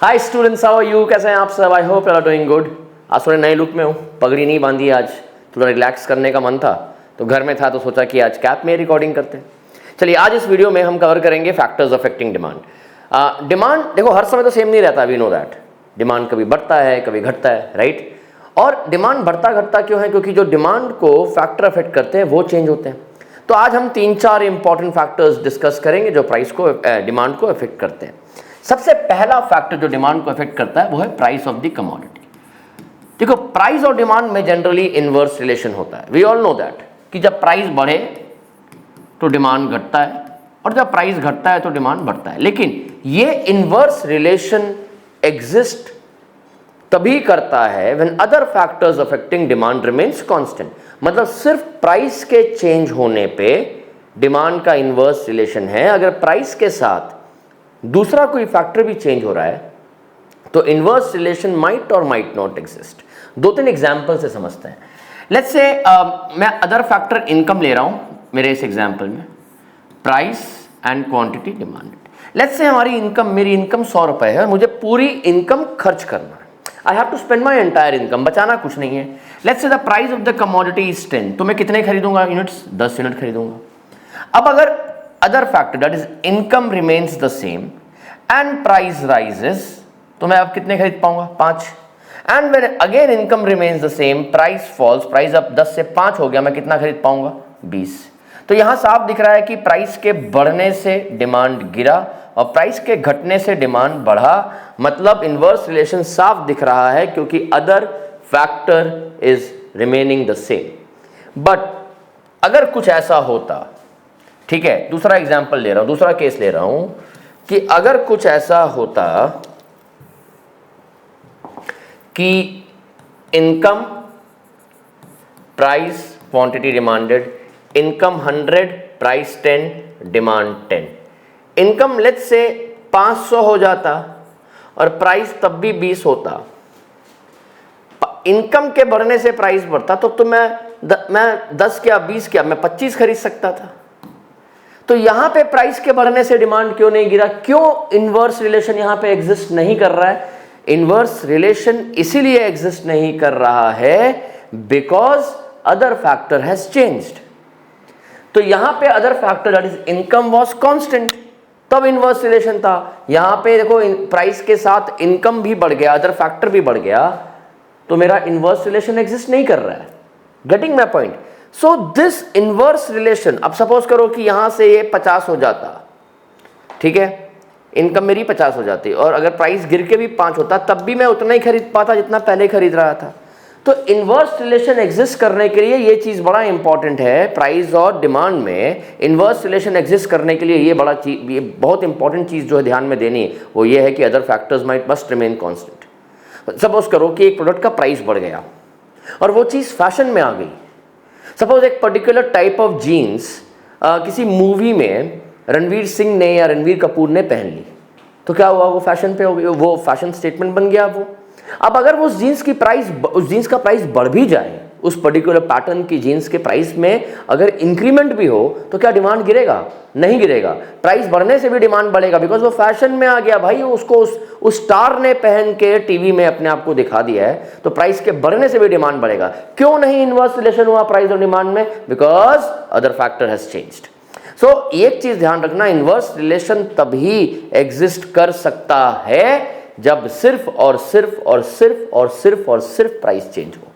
Hi students, how are you? कैसे हैं आप सब? I hope you are doing good. आज थोड़े नए लुक में हूँ, पगड़ी नहीं बांधी आज, थोड़ा रिलैक्स करने का मन था तो घर में था तो सोचा कि आज कैप में रिकॉर्डिंग करते हैं। चलिए, आज इस वीडियो में हम कवर करेंगे फैक्टर्स अफेक्टिंग डिमांड। डिमांड देखो हर समय तो सेम नहीं रहता, वी नो दैट। डिमांड कभी बढ़ता है कभी घटता है, राइट? और डिमांड बढ़ता घटता क्यों है? क्योंकि जो डिमांड को फैक्टर अफेक्ट करते हैं वो चेंज होते हैं। तो आज हम 3-4 इंपॉर्टेंट फैक्टर्स डिस्कस करेंगे जो प्राइस को डिमांड को अफेक्ट करते हैं। सबसे पहला फैक्टर जो डिमांड को अफेक्ट करता है वो है प्राइस ऑफ द कमोडिटी। देखो, प्राइस और डिमांड में जनरली इनवर्स रिलेशन होता है। वी ऑल नो दैट कि जब प्राइस बढ़े तो डिमांड घटता है और जब प्राइस घटता है तो डिमांड बढ़ता है। लेकिन ये इनवर्स रिलेशन एग्जिस्ट तभी करता है when other factors affecting demand remains constant. मतलब सिर्फ प्राइस के चेंज होने पे डिमांड का इनवर्स रिलेशन है। अगर प्राइस के साथ दूसरा कोई फैक्टर भी चेंज हो रहा है तो इनवर्स रिलेशन माइट और माइट नॉट एग्जिस्ट। 2-3 एग्जांपल से समझते हैं। लेट्स से मैं अदर फैक्टर इनकम ले रहा हूं मेरे इस एग्जांपल में, price and quantity demanded. Let's say मेरी इनकम 100 रुपए है और मुझे पूरी इनकम खर्च करना है। I have to spend my entire income, बचाना कुछ नहीं है। Let's say the price of the commodity is 10, तो मैं कितने खरीदूंगा यूनिट्स? 10 यूनिट खरीदूंगा। अब अगर other factor that is income remains the same and price rises, तो मैं अब कितने खरीद पाऊंगा? 5। And when again income remains the same, price falls, price अब 10 से 5 हो गया, मैं कितना खरीद पाऊंगा? 20। तो यहां साफ दिख रहा है कि प्राइस के बढ़ने से डिमांड गिरा और प्राइस के घटने से डिमांड बढ़ा। मतलब इनवर्स रिलेशन साफ दिख रहा है क्योंकि other factor is remaining the same. But अगर कुछ ऐसा होता, ठीक है, दूसरा एग्जांपल ले रहा हूं, दूसरा केस ले रहा हूं कि अगर कुछ ऐसा होता कि income, price, quantity demanded, income 100, price 10, demand 10। Income let's say 500 हो जाता और प्राइस तब भी 20 होता। इनकम के बढ़ने से प्राइस बढ़ता तो मैं 10 क्या 20 क्या मैं 25 खरीद सकता था। तो यहां पे प्राइस के बढ़ने से डिमांड क्यों नहीं गिरा? क्यों इनवर्स रिलेशन यहां पे एग्जिस्ट नहीं कर रहा है? इनवर्स रिलेशन इसीलिए एग्जिस्ट नहीं कर रहा है because other factor has changed. तो यहां पे other factor that is income was constant, तब इनवर्स रिलेशन था। यहां पे देखो प्राइस के साथ इनकम भी बढ़ गया, अदर फैक्टर भी बढ़ गया, तो मेरा इनवर्स रिलेशन एग्जिस्ट नहीं कर रहा है। Getting my point? So this inverse relation, अब सपोज करो कि यहां से ये 50 हो जाता, ठीक है, इनकम मेरी 50 हो जाती और अगर प्राइस गिर के भी 5 होता तब भी मैं उतना ही खरीद पाता जितना पहले खरीद रहा था। तो इनवर्स रिलेशन एग्जिस्ट करने के लिए ये चीज बड़ा इंपॉर्टेंट है। प्राइस और डिमांड में इनवर्स रिलेशन एग्जिस्ट करने के लिए ये बहुत इंपॉर्टेंट चीज जो है ध्यान में देनी है वो ये है कि other factors must remain constant. Suppose करो कि एक प्रोडक्ट का प्राइस बढ़ गया और वो चीज फैशन में आ गई। सपोज एक पर्टिकुलर टाइप ऑफ जीन्स किसी मूवी में रणवीर सिंह ने या रणवीर कपूर ने पहन ली, तो क्या हुआ? वो फैशन पे हो गई, वो फैशन स्टेटमेंट बन गया वो। अब अगर उस जीन्स का प्राइस बढ़ भी जाए, उस पर्टिकुलर पैटर्न की जीन्स के प्राइस में अगर इंक्रीमेंट भी हो तो क्या डिमांड गिरेगा? नहीं गिरेगा। प्राइस बढ़ने से भी डिमांड बढ़ेगा बिकॉज वो फैशन में आ गया भाई, उसको उस स्टार ने पहन के टीवी में अपने आप को दिखा दिया है, तो प्राइस के बढ़ने से भी डिमांड बढ़ेगा। क्यों नहीं इनवर्स रिलेशन हुआ प्राइस और डिमांड में? Because other factor has changed. So एक चीज ध्यान रखना, इनवर्स रिलेशन तभी एग्जिस्ट कर सकता है जब सिर्फ और सिर्फ और सिर्फ और सिर्फ और सिर्फ प्राइस चेंज हो।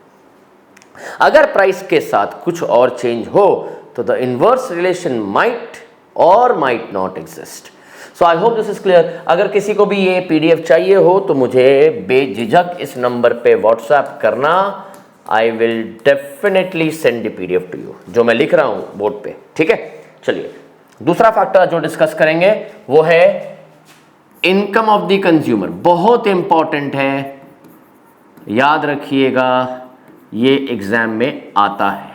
अगर प्राइस के साथ कुछ और चेंज हो तो द इनवर्स रिलेशन माइट और might not exist. So I hope this is clear. अगर किसी को भी ये पीडीएफ चाहिए हो तो मुझे बेझिझक इस नंबर पे व्हाट्सएप करना। I will definitely send the PDF to you, जो मैं लिख रहा हूं बोर्ड पे, ठीक है। चलिए, दूसरा फैक्टर जो डिस्कस करेंगे वो है इनकम ऑफ द कंज्यूमर। बहुत इंपॉर्टेंट है, याद रखिएगा, ये एग्जाम में आता है,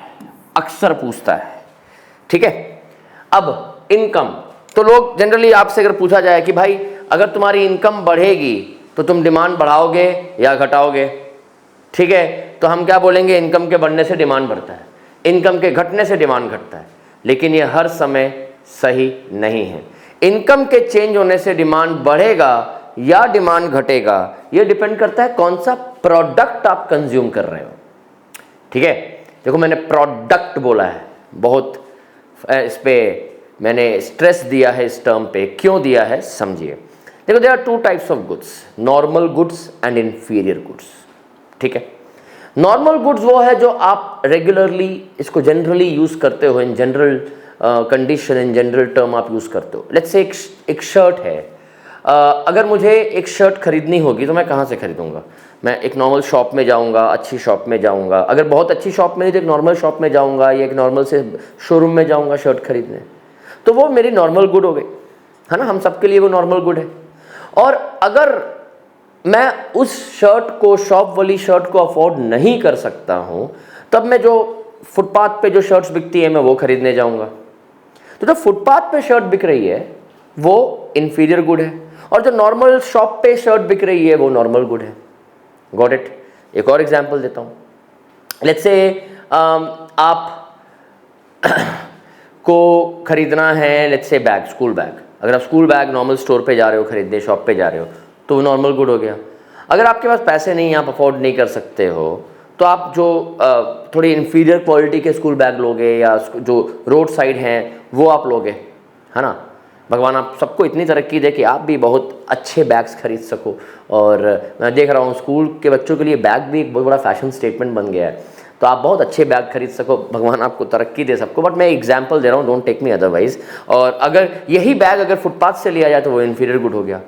अक्सर पूछता है, ठीक है। अब इनकम, तो लोग जनरली आपसे अगर पूछा जाए कि भाई अगर तुम्हारी इनकम बढ़ेगी तो तुम डिमांड बढ़ाओगे या घटाओगे, ठीक है, तो हम क्या बोलेंगे? इनकम के बढ़ने से डिमांड बढ़ता है, इनकम के घटने से डिमांड घटता है। लेकिन ये हर समय सही नहीं है। इनकम के चेंज होने से डिमांड बढ़ेगा या डिमांड घटेगा, ये डिपेंड करता है कौन सा प्रोडक्ट आप कंज्यूम कर रहे हो। ठीक है, देखो मैंने प्रोडक्ट बोला है, बहुत इस पे मैंने स्ट्रेस दिया है, इस टर्म पे क्यों दिया है समझिए। देखो there are two types of goods, normal goods and inferior goods. ठीक है, नॉर्मल गुड्स वो है जो आप रेगुलरली इसको जनरली यूज करते हो, in general condition, in general term आप यूज करते हो। लेट्स से एक शर्ट है, अगर मुझे एक शर्ट खरीदनी होगी तो मैं कहाँ से खरीदूंगा? मैं एक नॉर्मल शॉप में जाऊंगा, अच्छी शॉप में जाऊंगा, अगर बहुत अच्छी शॉप में नहीं तो एक नॉर्मल शॉप में जाऊंगा या एक नॉर्मल से शोरूम में जाऊंगा शर्ट खरीदने, तो वो मेरी नॉर्मल गुड हो गई, है ना, हम सबके लिए वो नॉर्मल गुड है। और अगर मैं उस शर्ट को, शॉप वाली शर्ट को अफोर्ड नहीं कर सकता हूं, तब मैं जो फुटपाथ पे जो शर्ट्स बिकती है मैं वो खरीदने जाऊंगा। तो जो फुटपाथ पे शर्ट बिक रही है वो इंफीरियर गुड है, और जो नॉर्मल शॉप पे शर्ट बिक रही है वो नॉर्मल गुड है। Got it? एक और एग्जांपल देता हूँ। लेट्स से आप को खरीदना है, लेट्स से बैग, स्कूल बैग। अगर आप स्कूल बैग नॉर्मल स्टोर पे जा रहे हो खरीदने, शॉप पे जा रहे हो, तो वो नॉर्मल गुड हो गया। अगर आपके पास पैसे नहीं, आप अफोर्ड नहीं कर सकते हो, तो आप जो थोड़ी इंफीरियर क्वालिटी के स्कूल बैग लोगे या जो रोड साइड हैं वो आप लोगे, है ना। भगवान आप सबको इतनी तरक्की दे कि आप भी बहुत अच्छे बैग्स खरीद सको। और मैं देख रहा हूँ स्कूल के बच्चों के लिए बैग भी एक बहुत बड़ा फैशन स्टेटमेंट बन गया है, तो आप बहुत अच्छे बैग खरीद सको, भगवान आपको तरक्की दे सबको। बट मैं एग्जांपल दे रहा हूँ, डोंट टेक मी अदरवाइज। और अगर यही बैग अगर फुटपाथ से लिया जाए तो वो इंफीरियर गुड हो गया,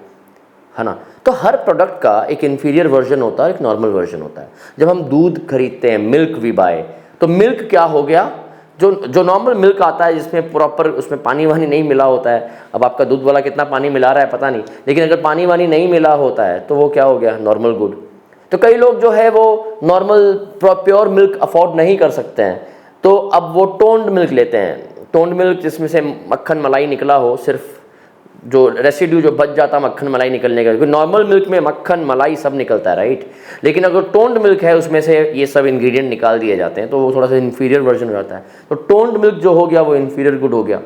है ना। तो हर प्रोडक्ट का एक इंफीरियर वर्जन होता है, एक नॉर्मल वर्जन होता है। जब हम दूध खरीदते हैं, मिल्क वी बाय, तो मिल्क क्या हो गया, जो नॉर्मल मिल्क आता है जिसमें प्रॉपर उसमें पानी वानी नहीं मिला होता है। अब आपका दूध वाला कितना पानी मिला रहा है पता नहीं, लेकिन अगर पानी वानी नहीं मिला होता है तो वो क्या हो गया, नॉर्मल गुड। तो कई लोग जो है वो नॉर्मल प्योर मिल्क अफोर्ड नहीं कर सकते हैं, तो अब वो टोन्ड मिल्क लेते हैं। टोन्ड मिल्क जिसमें से मक्खन मलाई निकला हो, सिर्फ जो रेसिड्यू जो बच जाता है मक्खन मलाई निकलने का, क्योंकि नॉर्मल मिल्क में मक्खन मलाई सब निकलता है, राइट। लेकिन अगर टोन्ड मिल्क है उसमें से ये सब इंग्रेडिएंट निकाल दिए जाते हैं, तो वो थोड़ा सा इन्फीरियर वर्जन हो जाता है। तो टोन्ड मिल्क जो हो गया वो इन्फीरियर गुड हो गया,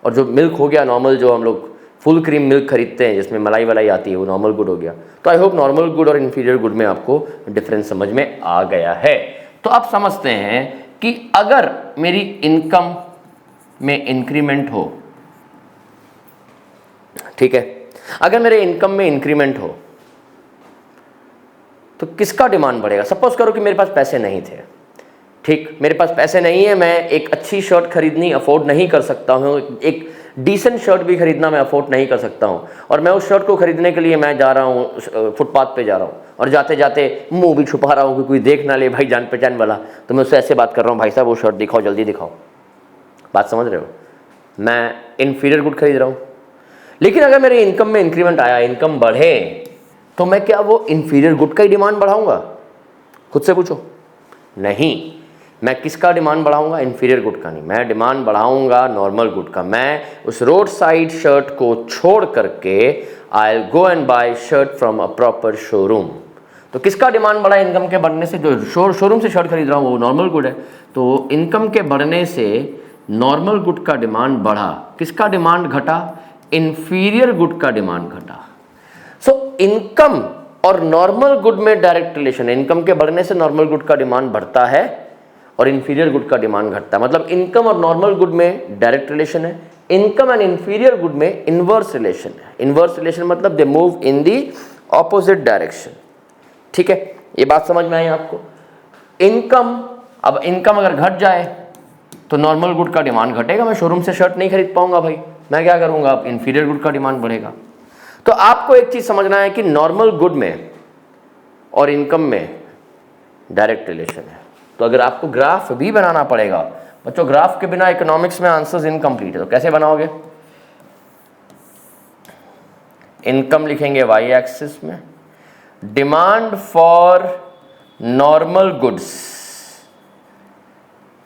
और जो मिल्क हो गया नॉर्मल, जो हम लोग फुल क्रीम मिल्क खरीदते हैं जिसमें मलाई वलाई आती है, वो नॉर्मल गुड हो गया। तो आई होप नॉर्मल गुड और इन्फीरियर गुड में आपको डिफरेंस समझ में आ गया है। तो आप समझते हैं कि अगर मेरी इनकम में इंक्रीमेंट हो, ठीक है, अगर मेरे इनकम में इंक्रीमेंट हो तो किसका डिमांड बढ़ेगा? सपोज करो कि मेरे पास पैसे नहीं थे, ठीक, मेरे पास पैसे नहीं है, मैं एक अच्छी शर्ट खरीदनी अफोर्ड नहीं कर सकता हूँ, एक डिसेंट शर्ट भी खरीदना मैं अफोर्ड नहीं कर सकता हूँ, और मैं उस शर्ट को खरीदने के लिए मैं जा रहा हूँ, फुटपाथ पे जा रहा हूँ, और जाते जाते मुंह भी छुपा रहा हूँ कि कोई देख ना ले, भाई जान पहचान वाला। तो मैं उससे ऐसे बात कर रहा हूँ, भाई साहब वो शर्ट दिखाओ, जल्दी दिखाओ। बात समझ रहे हो? मैं इन्फीरियर गुड खरीद रहा हूँ। लेकिन अगर मेरे इनकम में इंक्रीमेंट आया, इनकम बढ़े, तो मैं क्या वो इन्फीरियर गुड का ही डिमांड बढ़ाऊंगा? खुद से पूछो। नहीं, मैं किसका डिमांड बढ़ाऊंगा? इन्फीरियर गुड का नहीं, मैं डिमांड बढ़ाऊंगा नॉर्मल गुड का। मैं उस रोड साइड शर्ट को छोड़ करके I will go and buy shirt from a proper showroom. तो किसका डिमांड बढ़ा इनकम के बढ़ने से? जो शोरूम से शर्ट खरीद रहा हूँ वो नॉर्मल गुड है, तो इनकम के बढ़ने से नॉर्मल गुड का डिमांड बढ़ा, किसका डिमांड घटा? इंफीरियर गुड का डिमांड घटा। सो इनकम और नॉर्मल गुड में डायरेक्ट रिलेशन है। इनकम के बढ़ने से नॉर्मल गुड का डिमांड बढ़ता है और इंफीरियर गुड का डिमांड घटता है। मतलब इनकम और नॉर्मल गुड में डायरेक्ट रिलेशन है, इनकम एंड इंफीरियर गुड में इनवर्स रिलेशन है। इनवर्स रिलेशन मतलब they move in the opposite direction. ठीक है, ये बात समझ में आई आपको? इनकम, अब इनकम अगर घट जाए तो नॉर्मल गुड का डिमांड घटेगा, मैं शोरूम से शर्ट नहीं खरीद पाऊंगा भाई, मैं क्या करूंगा? अब इंफीरियर गुड का डिमांड बढ़ेगा। तो आपको एक चीज समझना है कि नॉर्मल गुड में और इनकम में डायरेक्ट रिलेशन है। तो अगर आपको ग्राफ भी बनाना पड़ेगा बच्चों, ग्राफ के बिना इकोनॉमिक्स में आंसर्स इनकम्प्लीट है, तो कैसे बनाओगे? इनकम लिखेंगे वाई एक्सिस में, डिमांड फॉर नॉर्मल गुड्स,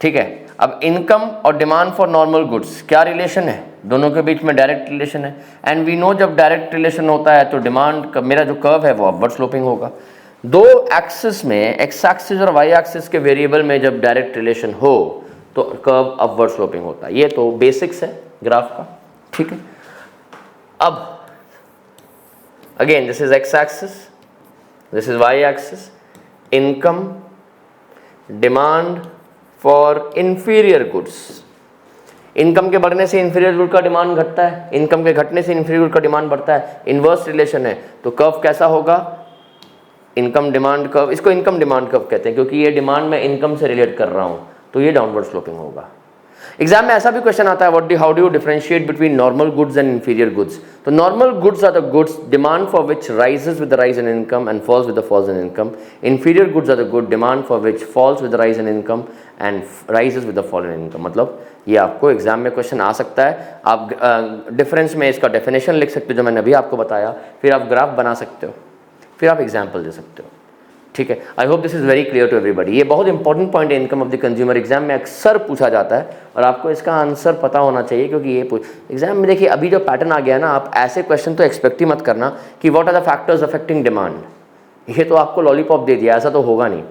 ठीक है। अब इनकम और डिमांड फॉर नॉर्मल गुड्स क्या रिलेशन है? दोनों के बीच में डायरेक्ट रिलेशन है। एंड वी नो जब डायरेक्ट रिलेशन होता है तो डिमांड, मेरा जो कर्व है वो अपवर्ड स्लोपिंग होगा। दो एक्सिस में, एक्स एक्सिस और वाई एक्सिस के वेरिएबल में जब डायरेक्ट रिलेशन हो तो कर्व अपवर्ड स्लोपिंग होता है। ये तो बेसिक्स है ग्राफ का, ठीक है। अब again this is X axis, this is Y axis, income, demand for inferior goods. Income के बढ़ने से इंफीरियर गुड का डिमांड घटता है, इनकम के घटने से इंफीरियर गुड का डिमांड बढ़ता है, इनवर्स रिलेशन है। तो कर्व कैसा होगा, इनकम डिमांड कर्व, इसको इनकम डिमांड कर्व कहते हैं क्योंकि ये डिमांड मैं इनकम से रिलेट कर रहा हूं, तो ये डाउनवर्ड स्लोपिंग होगा। एग्जाम में ऐसा भी क्वेश्चन आता है, how do you differentiate between normal goods and inferior goods. तो normal goods are the goods demand for which rises with the rise in income and falls with the falls in income. Inferior goods are the good demand for which falls with the rise in income and rises with the fall in income. मतलब ये आपको exam में question आ सकता है। आप difference में इसका definition लिख सकते हो जो मैंने अभी आपको बताया, फिर आप ग्राफ बना सकते हो, फिर आप एग्जाम्पल दे सकते हो। ठीक है, I hope this is very clear to everybody. ये बहुत इंपॉर्टेंट पॉइंट है, income of the consumer exam में अक्सर पूछा जाता है और आपको इसका आंसर पता होना चाहिए क्योंकि ये एग्जाम में देखिए अभी जो पैटर्न आ गया ना, आप ऐसे क्वेश्चन तो एक्सपेक्ट ही मत करना कि what are the factors affecting demand. ये तो आपको लॉलीपॉप दे दिया, ऐसा तो होगा नहीं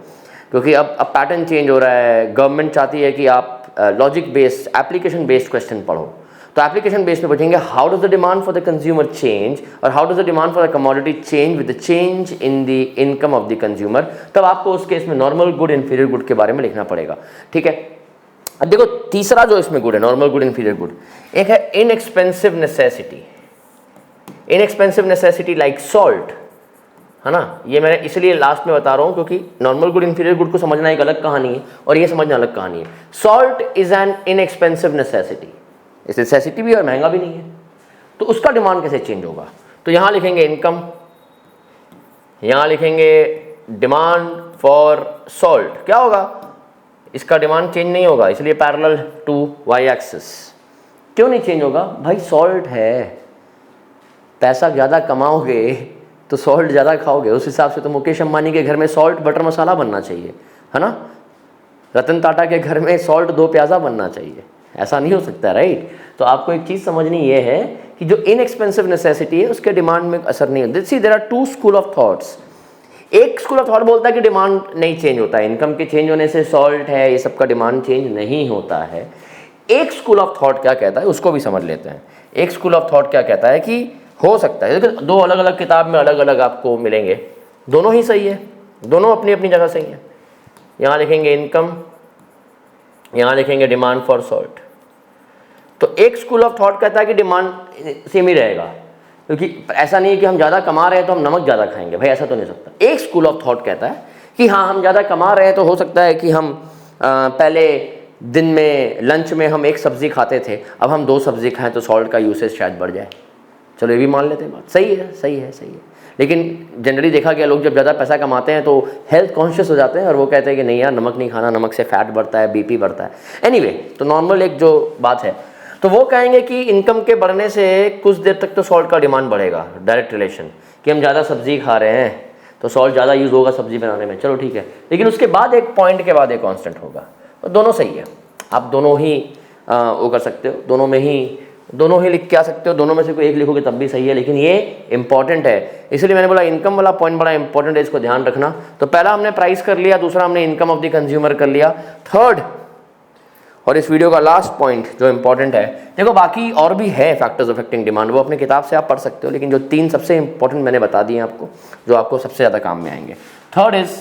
क्योंकि अब पैटर्न चेंज हो रहा है। गवर्नमेंट चाहती है कि आप logic based, application based question पढ़ो, तो एप्लीकेशन बेस्ड में पूछेंगे how does the demand for the consumer change और how does the demand for the commodity change with the change in the income of the consumer. तब आपको उस case में normal good, inferior good के बारे में लिखना पड़ेगा। ठीक है, अब देखो तीसरा जो इसमें गुड है, नॉर्मल गुड, इंफीरियर गुड, एक है inexpensive necessity. Inexpensive necessity like salt, है ना। ये मैं इसलिए लास्ट में बता रहा हूँ क्योंकि नॉर्मल गुड, इंफीरियर गुड को समझना एक अलग कहानी है और ये समझना अलग कहानी है। Salt is an inexpensive necessity, इस नेसेसिटी भी और महंगा भी नहीं है, तो उसका डिमांड कैसे चेंज होगा। तो यहाँ लिखेंगे इनकम, यहाँ लिखेंगे डिमांड फॉर सॉल्ट। क्या होगा, इसका डिमांड चेंज नहीं होगा, इसलिए पैरेलल टू वाई एक्सिस। क्यों नहीं चेंज होगा भाई, सॉल्ट है, पैसा ज़्यादा कमाओगे तो सॉल्ट ज़्यादा खाओगे, उस हिसाब से तो मुकेश अंबानी के घर में सॉल्ट बटर मसाला बनना चाहिए, है ना। रतन टाटा के घर में सॉल्ट 2 प्याज़ा बनना चाहिए, ऐसा नहीं हो सकता, राइट। तो आपको एक चीज़ समझनी ये है कि जो इनएक्सपेंसिव नेसेसिटी है उसके डिमांड में असर नहीं होता। See there are 2 school of thoughts. एक स्कूल ऑफ थॉट बोलता है कि डिमांड नहीं चेंज होता है, इनकम के चेंज होने से सॉल्ट है ये सब का डिमांड चेंज नहीं होता है। एक स्कूल ऑफ थॉट क्या कहता है उसको भी समझ लेते हैं। एक स्कूल ऑफ थॉट क्या कहता है कि हो सकता है, देखिए 2 अलग अलग किताब में अलग अलग आपको मिलेंगे, दोनों ही सही है, दोनों अपनी अपनी जगह सही है। यहाँ लिखेंगे इनकम, यहाँ लिखेंगे डिमांड फॉर सॉल्ट। तो एक स्कूल ऑफ थॉट कहता है कि डिमांड सेम ही रहेगा, क्योंकि ऐसा नहीं है कि हम ज़्यादा कमा रहे हैं तो हम नमक ज़्यादा खाएंगे, भाई ऐसा तो नहीं सकता। एक स्कूल ऑफ थॉट कहता है कि हाँ हम ज़्यादा कमा रहे हैं तो हो सकता है कि हम पहले दिन में लंच में हम 1 सब्ज़ी खाते थे, अब हम 2 सब्ज़ी खाएं तो सॉल्ट का यूसेज शायद बढ़ जाए। चलो ये भी मान लेते हैं, बात सही है, सही है, सही है। लेकिन जनरली देखा गया लोग जब ज़्यादा पैसा कमाते हैं तो हेल्थ कॉन्शियस हो जाते हैं और वो कहते हैं कि नहीं यार नमक नहीं खाना, नमक से फैट बढ़ता है, बीपी बढ़ता है। एनीवे, तो नॉर्मल एक जो बात है, तो वो कहेंगे कि इनकम के बढ़ने से कुछ देर तक तो सॉल्ट का डिमांड बढ़ेगा, डायरेक्ट रिलेशन, कि हम ज़्यादा सब्जी खा रहे हैं तो सॉल्ट ज़्यादा यूज़ होगा सब्जी बनाने में, चलो ठीक है। लेकिन उसके बाद एक पॉइंट के बाद एक कांस्टेंट होगा, तो दोनों सही है, आप दोनों ही वो कर सकते हो, दोनों ही लिख के आ सकते हो, दोनों में से कोई एक लिखोगे तब भी सही है, लेकिन ये इंपॉर्टेंट है, इसलिए मैंने बोला इनकम वाला पॉइंट बड़ा इंपॉर्टेंट है, इसको ध्यान रखना। तो पहला हमने प्राइस कर लिया, दूसरा हमने इनकम ऑफ द कंज्यूमर कर लिया, थर्ड और इस वीडियो का लास्ट पॉइंट जो इंपॉर्टेंट है, देखो बाकी और भी है फैक्टर्स अफेक्टिंग डिमांड, वो अपने किताब से आप पढ़ सकते हो, लेकिन जो 3 सबसे इंपॉर्टेंट मैंने बता दिए आपको, जो आपको सबसे ज़्यादा काम में आएंगे। Third is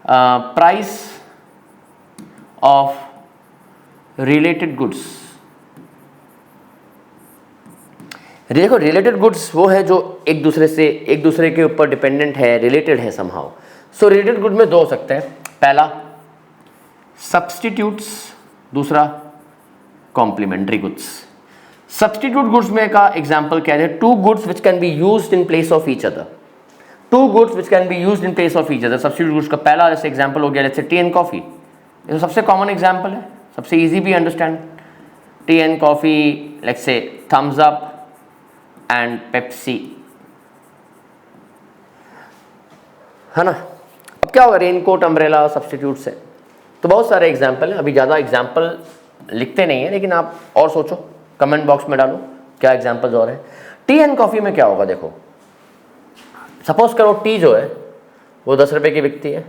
price of related goods. देखो रिलेटेड गुड्स वो है जो एक दूसरे के ऊपर डिपेंडेंट है, रिलेटेड है समहाउ। सो रिलेटेड गुड में 2 हो सकते हैं, पहला सब्स्टिट्यूट्स, दूसरा कॉम्प्लीमेंट्री गुड्स। सब्स्टिट्यूट गुड्स में का एग्जांपल क्या है, 2 goods which can be used in place of each other, 2 goods which can be used in place of each other. Substitute goods का पहला जैसे एग्जांपल हो गया जैसे टी एंड कॉफी, ये तो सबसे कॉमन एग्जांपल है, सबसे इजी भी understand. Tea and coffee, let's say Thums Up and Pepsi, है ना। अब क्या होगा, रेनकोट, अम्ब्रेला सब्स्टिट्यूट से, तो बहुत सारे एग्जाम्पल हैं, अभी ज़्यादा एग्जाम्पल लिखते नहीं हैं, लेकिन आप और सोचो, कमेंट बॉक्स में डालो क्या एग्जाम्पल्स और हैं। टी एंड कॉफ़ी में क्या होगा, देखो सपोज करो टी जो है वो 10 रुपये की बिकती है,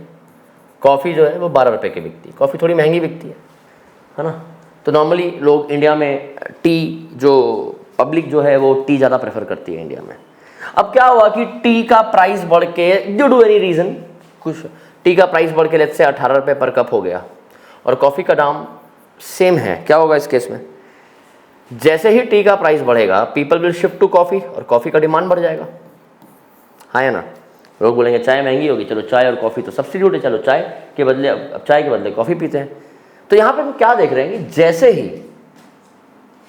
कॉफ़ी जो है वो 12 रुपये की बिकती है, कॉफ़ी थोड़ी महंगी बिकती है ना। तो नॉर्मली लोग इंडिया में टी जो पब्लिक जो है वो टी ज़्यादा प्रेफर करती है इंडिया में। अब क्या हुआ कि टी का प्राइस बढ़ के ड्यू टू एनी रीज़न, कुछ टी का प्राइस बढ़ के लेट्स से 18 रुपये पर कप हो गया और कॉफ़ी का दाम सेम है। क्या होगा इस केस में, जैसे ही टी का प्राइस बढ़ेगा people will shift to coffee और कॉफ़ी का डिमांड बढ़ जाएगा, हाँ या ना। लोग बोलेंगे चाय महंगी होगी, चलो चाय और कॉफ़ी तो सब्स्टिट्यूट है, चलो चाय के बदले अब चाय के बदले कॉफ़ी पीते हैं। तो यहाँ पे हम क्या देख रहे हैं कि जैसे ही,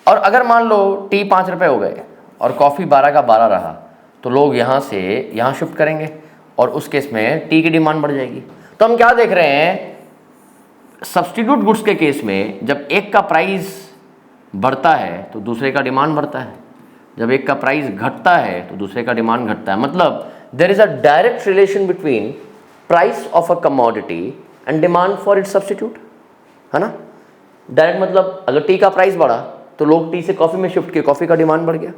और अगर मान लो टी 5 रुपये हो गए और कॉफ़ी 12 का 12 रहा तो लोग यहाँ से यहाँ शिफ्ट करेंगे और उस केस में टी की डिमांड बढ़ जाएगी। तो हम क्या देख रहे हैं, सब्स्टिट्यूट गुड्स के केस में जब एक का प्राइस बढ़ता है तो दूसरे का डिमांड बढ़ता है, जब एक का प्राइस घटता है तो दूसरे का डिमांड घटता है। मतलब there is a direct relation between price of a commodity and demand for its substitute, है ना। डायरेक्ट मतलब अगर टी का प्राइस बढ़ा तो लोग टी से कॉफ़ी में शिफ्ट किए, कॉफ़ी का डिमांड बढ़ गया।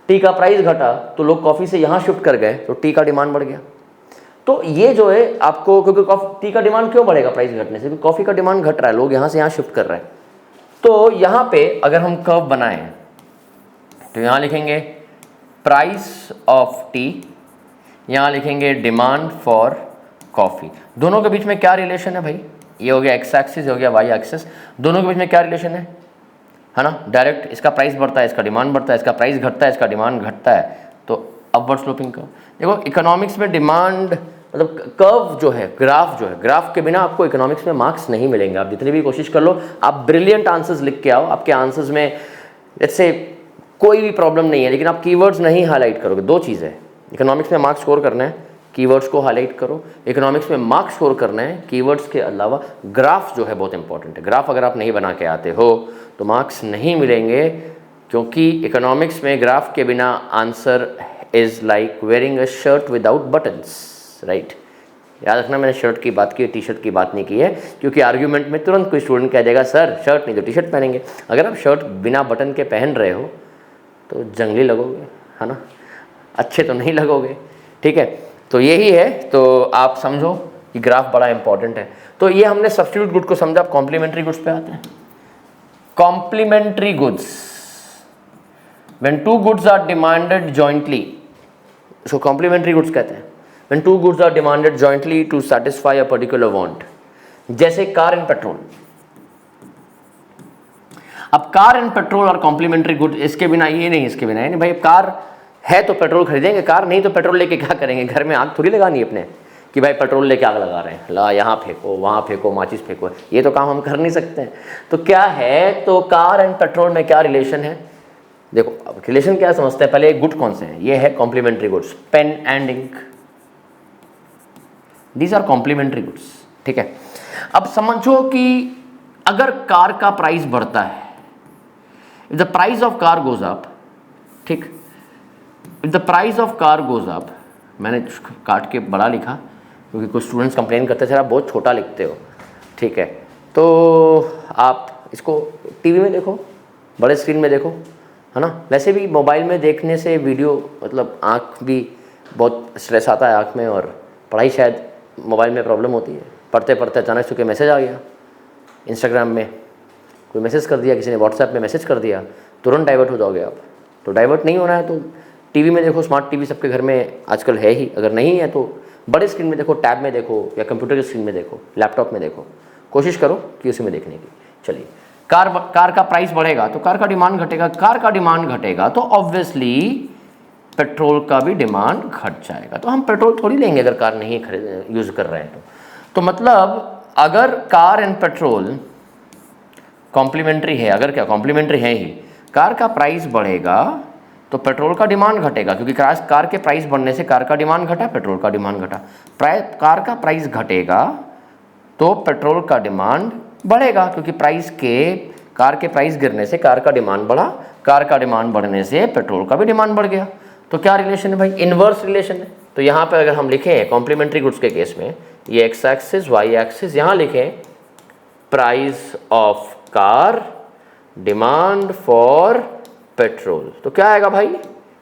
टी का प्राइस घटा तो लोग कॉफ़ी से यहाँ शिफ्ट कर गए तो टी का डिमांड बढ़ गया। तो ये जो है आपको, क्योंकि टी का डिमांड क्यों बढ़ेगा प्राइस घटने से, क्योंकि कॉफ़ी का डिमांड घट रहा है, लोग यहाँ से यहाँ शिफ्ट कर रहे हैं। तो यहाँ पे अगर हम कर्व बनाएं तो यहाँ लिखेंगे प्राइस ऑफ टी, यहाँ लिखेंगे डिमांड फॉर कॉफ़ी। दोनों के बीच में क्या रिलेशन है भाई, ये हो गया एक्स एक्सिस, हो गया वाई एक्सिस, दोनों के बीच में क्या रिलेशन है ना। डायरेक्ट इसका प्राइस बढ़ता है, इसका डिमांड बढ़ता है, इसका प्राइस घटता है, इसका डिमांड घटता है, तो अपवर्ड स्लोपिंग कर्व। देखो इकोनॉमिक्स में डिमांड मतलब कर्व जो है, ग्राफ जो है, ग्राफ के बिना आपको इकोनॉमिक्स में मार्क्स नहीं मिलेंगे। आप जितनी भी कोशिश कर लो, आप ब्रिलियंट आंसर्स लिख के आओ, आपके आंसर्स में लेट्स से कोई भी प्रॉब्लम नहीं है, लेकिन आप कीवर्ड्स नहीं हाईलाइट करोगे। दो चीज़ है, इकोनॉमिक्स में मार्क्स स्कोर करना है, कीवर्ड्स को हाईलाइट करो। इकोनॉमिक्स में मार्क्स स्कोर करना है, कीवर्ड्स के अलावा ग्राफ जो है बहुत इंपॉर्टेंट है। ग्राफ अगर आप नहीं बना के आते हो तो मार्क्स नहीं मिलेंगे, क्योंकि इकोनॉमिक्स में ग्राफ के बिना answer is like wearing a shirt without buttons, right. याद रखना, मैंने शर्ट की बात की है, टी शर्ट की बात नहीं की है, क्योंकि आर्ग्यूमेंट में तुरंत कोई स्टूडेंट कह देगा सर शर्ट नहीं तो टी शर्ट पहनेंगे। अगर आप शर्ट बिना बटन के पहन रहे हो तो जंगली लगोगे, है ना, अच्छे तो नहीं लगोगे, ठीक है। तो यही है, तो आप समझो कि ग्राफ बड़ा इंपॉर्टेंट है। तो ये हमने सब्स्टिट्यूट गुड को समझा। अब कॉम्प्लीमेंट्री गुड्स पे आते हैं। Complementary goods, when two goods are demanded jointly, इसको कॉम्प्लीमेंट्री गुड्स कहते हैं। When two goods are demanded jointly to satisfy a particular want, जैसे कार एंड पेट्रोल। अब car and petrol are complementary good, इसके बिना ये नहीं, इसके बिना नहीं भाई। कार है तो पेट्रोल खरीदेंगे, कार नहीं तो पेट्रोल लेके क्या करेंगे, घर में आग थोड़ी लगानी है अपने कि भाई पेट्रोल लेके आग लगा रहे हैं, ला यहाँ फेंको वहाँ फेंको माचिस फेंको, ये तो काम हम कर नहीं सकते हैं। तो क्या है, तो कार एंड पेट्रोल में क्या रिलेशन है, देखो अब रिलेशन क्या समझते हैं। पहले एक गुड कौन से हैं, ये है complementary goods, pen and ink, these are complementary goods, ठीक है। अब समझो कि अगर कार का प्राइस बढ़ता है, if the price of car goes up, ठीक, if the price of car goes up, मैंने काट के बड़ा लिखा क्योंकि कुछ स्टूडेंट्स कंप्लेन करते थे आप बहुत छोटा लिखते हो, ठीक है। तो आप इसको टीवी में देखो, बड़े स्क्रीन में देखो, है ना। वैसे भी मोबाइल में देखने से वीडियो मतलब आँख भी बहुत स्ट्रेस आता है आँख में, और पढ़ाई शायद मोबाइल में प्रॉब्लम होती है। पढ़ते पढ़ते अचानक से कोई मैसेज आ गया, इंस्टाग्राम में कोई मैसेज कर दिया, किसी ने व्हाट्सएप में मैसेज कर दिया, तुरंत डाइवर्ट हो जाओगे आप। तो डाइवर्ट नहीं होना है तो टीवी में देखो, स्मार्ट टीवी सबके घर में आजकल है ही, अगर नहीं है तो बड़े स्क्रीन में देखो, टैब में देखो, या कंप्यूटर की स्क्रीन में देखो, लैपटॉप में देखो, कोशिश करो कि उसी में देखने की। चलिए, कार का प्राइस बढ़ेगा तो कार का डिमांड घटेगा, कार का डिमांड घटेगा तो ऑब्वियसली पेट्रोल का भी डिमांड घट जाएगा। तो हम पेट्रोल थोड़ी लेंगे अगर कार नहीं यूज़ कर रहे हैं तो मतलब अगर कार एंड पेट्रोल कॉम्प्लीमेंट्री है, अगर क्या कॉम्प्लीमेंट्री है ही, कार का प्राइस बढ़ेगा तो पेट्रोल का डिमांड घटेगा, क्योंकि कार के प्राइस बढ़ने से कार का डिमांड घटा, पेट्रोल का डिमांड घटा। कार का प्राइस घटेगा तो पेट्रोल का डिमांड बढ़ेगा, क्योंकि कार के प्राइस गिरने से कार का डिमांड बढ़ा, कार का डिमांड बढ़ने से पेट्रोल का भी डिमांड बढ़ गया। तो क्या रिलेशन है भाई, इनवर्स रिलेशन है। तो यहाँ पे अगर हम लिखें कॉम्प्लीमेंट्री गुड्स के केस में, ये एक्स एक्सिस वाई एक्सिस, यहाँ लिखें price of car, demand for petrol, तो क्या आएगा भाई,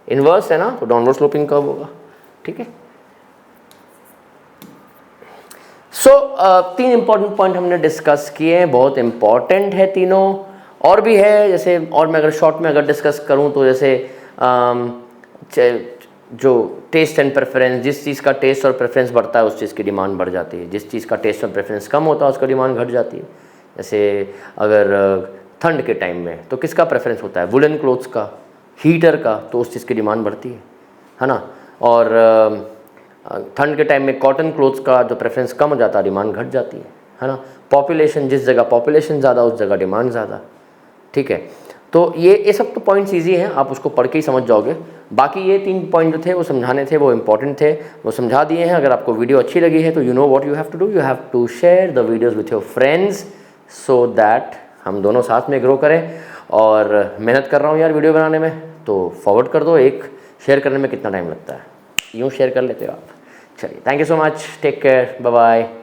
इनवर्स है ना, तो डाउनवर्ड स्लोपिंग कर्व होगा, ठीक है। सो 3 इंपॉर्टेंट पॉइंट हमने डिस्कस किए हैं, बहुत इंपॉर्टेंट है तीनों, और भी है, जैसे और मैं अगर शॉर्ट में अगर डिस्कस करूं तो जैसे जो टेस्ट एंड प्रेफरेंस, जिस चीज़ का टेस्ट और प्रेफरेंस बढ़ता है उस चीज़ की डिमांड बढ़ जाती है, जिस चीज़ का टेस्ट और प्रेफरेंस कम होता है उसका डिमांड घट जाती है। जैसे अगर ठंड के टाइम में तो किसका प्रेफरेंस होता है, वुलन क्लोथ्स का, हीटर का, तो उस चीज़ की डिमांड बढ़ती है ना। और ठंड के टाइम में कॉटन क्लोथ्स का जो प्रेफरेंस कम हो जाता है, डिमांड घट जाती है ना। पॉपुलेशन, जिस जगह पॉपुलेशन ज़्यादा उस जगह डिमांड ज़्यादा, ठीक है। तो ये सब तो पॉइंट्स ईजी हैं, आप उसको पढ़ के ही समझ जाओगे। बाकी ये 3 पॉइंट जो थे वो समझाने थे, वो इंपॉर्टेंट थे, वो समझा दिए हैं। अगर आपको वीडियो अच्छी लगी है तो you know what you have to do, you have to share the videos with your friends so that हम दोनों साथ में ग्रो करें। और मेहनत कर रहा हूँ यार वीडियो बनाने में, तो फॉरवर्ड कर दो। एक शेयर करने में कितना टाइम लगता है, यूँ शेयर कर लेते हो आप। चलिए, thank you so much, take care, bye bye.